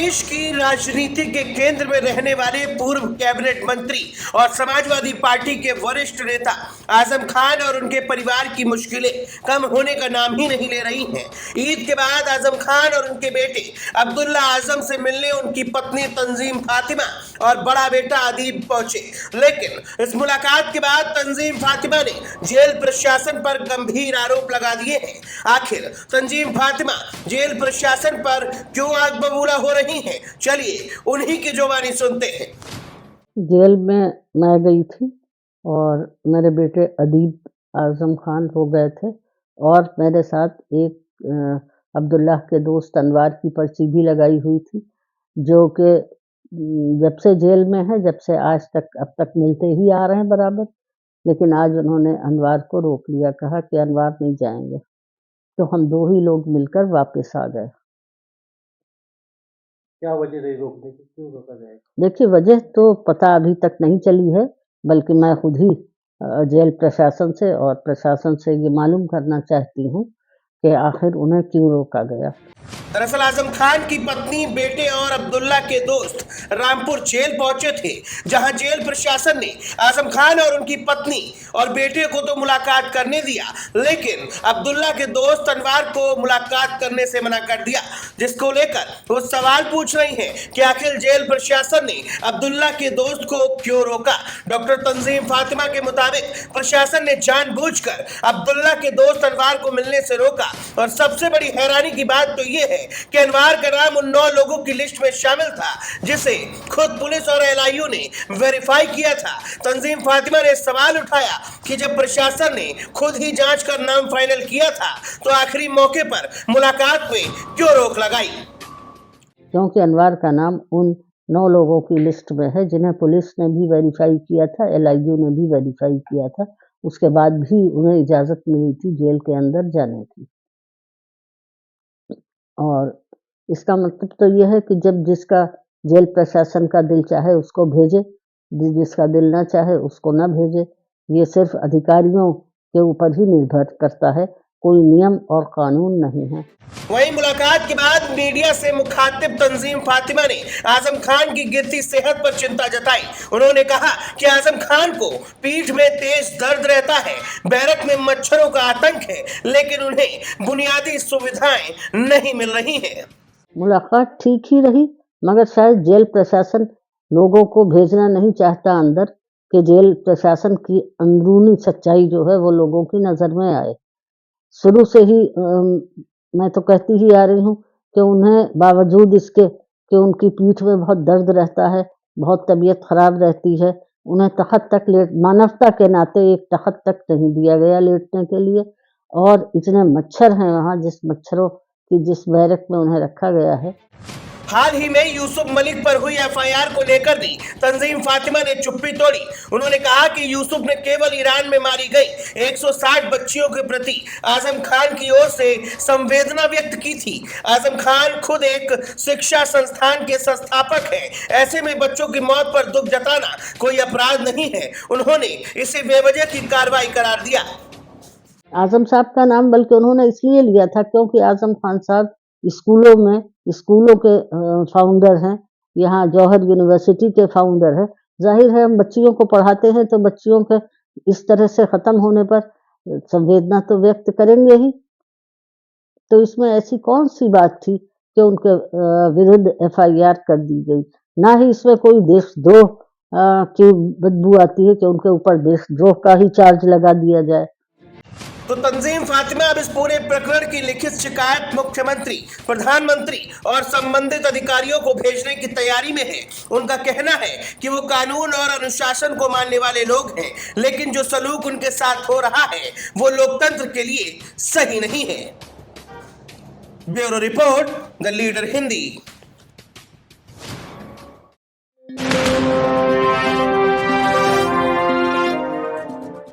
देश की राजनीति के केंद्र में रहने वाले पूर्व कैबिनेट मंत्री और समाजवादी पार्टी के वरिष्ठ नेता आजम खान और उनके परिवार की मुश्किलें कम होने का नाम ही नहीं ले रही हैं। ईद के बाद आजम खान और उनके बेटे अब्दुल्ला आजम से मिलने उनकी पत्नी तंजीम फातिमा और बड़ा बेटा अदीब पहुंचे, लेकिन इस मुलाकात के बाद तंजीम फातिमा ने जेल प्रशासन पर गंभीर आरोप लगा दिए हैं। आखिर तंजीम फातिमा जेल प्रशासन पर क्यों आग बबूला हो रही हैं? चलिए उन्हीं की जुबानी सुनते हैं। जेल में मैं गई थी और मेरे बेटे अदीब आजम खान हो गए थे और मेरे साथ एक अब्दुल्ला के दोस्त अनवार की पर्ची भी लगाई हुई थी, जो कि जब से जेल में है, जब से आज तक अब तक मिलते ही आ रहे हैं बराबर। लेकिन आज उन्होंने अनवार को रोक लिया, कहा कि अनवार नहीं जाएंगे, तो हम दो ही लोग मिलकर वापस आ गए। क्या वजह रही रोकने की, क्यों रोका जाएगा? देखिए, वजह तो पता अभी तक नहीं चली है, बल्कि मैं खुद ही जेल प्रशासन से और प्रशासन से ये मालूम करना चाहती हूँ कि आखिर उन्हें क्यों रोका गया। दरअसल आजम खान की पत्नी, बेटे और अब्दुल्ला के दोस्त रामपुर जेल पहुंचे थे, जहां जेल प्रशासन ने आजम खान और उनकी पत्नी और बेटे को तो मुलाकात करने दिया, लेकिन अब्दुल्ला के दोस्त अनवार को मुलाकात करने से मना कर दिया, जिसको लेकर वो सवाल पूछ रही हैं कि आखिर जेल प्रशासन ने अब्दुल्ला के दोस्त को क्यों रोका। डॉक्टर तंजीम फातिमा के मुताबिक प्रशासन ने जानबूझकर अब्दुल्ला के दोस्त अनवार को मिलने से रोका, और सबसे बड़ी हैरानी की बात तो ये है कि अनवार का नाम उन 9 लोगों की लिस्ट में शामिल था जिसे खुद पुलिस और एलआईयू ने वेरीफाई किया था। तंजीम फातिमा ने सवाल उठाया कि जब प्रशासन ने खुद ही जांच कर नाम फाइनल किया था, तो आखिरी मौके पर मुलाकात में क्यों रोक लगाई? क्योंकि अनवार का नाम उन 9 लोगों की लिस्ट में है जिन्हें पुलिस ने भी वेरीफाई किया था, एलआईयू ने भी वेरीफाई किया था। उसके बाद भी उन्हें इजाज़त मिली थी जेल के अंदर जाने की। और इसका मतलब तो यह है कि जब जिसका जेल प्रशासन का दिल चाहे उसको भेजे, जिसका दिल ना चाहे उसको ना भेजे। ये सिर्फ अधिकारियों के ऊपर ही निर्भर करता है, कोई नियम और कानून नहीं है। वहीं मुलाकात के बाद मीडिया से मुखातिब तंजीम फातिमा ने आजम खान की गिरती सेहत पर चिंता जताई। उन्होंने कहा कि आजम खान को पीठ में तेज दर्द रहता है, बैरक में मच्छरों का आतंक है, लेकिन उन्हें बुनियादी सुविधाएं नहीं मिल रही हैं। मुलाकात ठीक ही रही, मगर शायद जेल प्रशासन लोगों को भेजना नहीं चाहता अंदर, कि जेल प्रशासन की अंदरूनी सच्चाई जो है वो लोगों की नज़र में आए। शुरू से ही मैं तो कहती ही आ रही हूँ कि उन्हें बावजूद इसके कि उनकी पीठ में बहुत दर्द रहता है, बहुत तबीयत खराब रहती है, उन्हें तख़्त तक मानवता के नाते एक तख़्त तक नहीं दिया गया लेटने के लिए। और इतने मच्छर हैं वहाँ, जिस बैरक में उन्हें रखा गया है। हाल ही में यूसुफ मलिक पर हुई एफआईआर को लेकर भी तंजीम फातिमा ने चुप्पी तोड़ी। उन्होंने कहा कि यूसुफ ने केवल ईरान में मारी गई 160 बच्चियों के प्रति आजम खान की ओर से संवेदना व्यक्त की थी। आजम खान खुद एक शिक्षा संस्थान के संस्थापक हैं, ऐसे में बच्चों की मौत पर दुख जताना कोई अपराध नहीं है। उन्होंने इसे बेवजह की कार्रवाई करार दिया। आजम साहब का नाम बल्कि उन्होंने इसलिए लिया था क्योंकि आजम खान साहब स्कूलों के फाउंडर हैं, यहाँ जौहर यूनिवर्सिटी के फाउंडर हैं। जाहिर है हम बच्चियों को पढ़ाते हैं तो बच्चियों के इस तरह से ख़त्म होने पर संवेदना तो व्यक्त करेंगे ही। तो इसमें ऐसी कौन सी बात थी कि उनके विरुद्ध एफआईआर कर दी गई? ना ही इसमें कोई देशद्रोह की बदबू आती है कि उनके ऊपर देशद्रोह का ही चार्ज लगा दिया जाए। तो तंजीम फातिमा अब इस पूरे प्रकरण की लिखित शिकायत मुख्यमंत्री, प्रधानमंत्री और संबंधित अधिकारियों को भेजने की तैयारी में है। उनका कहना है कि वो कानून और अनुशासन को मानने वाले लोग हैं, लेकिन जो सलूक उनके साथ हो रहा है वो लोकतंत्र के लिए सही नहीं है। Bureau report, the leader Hindi.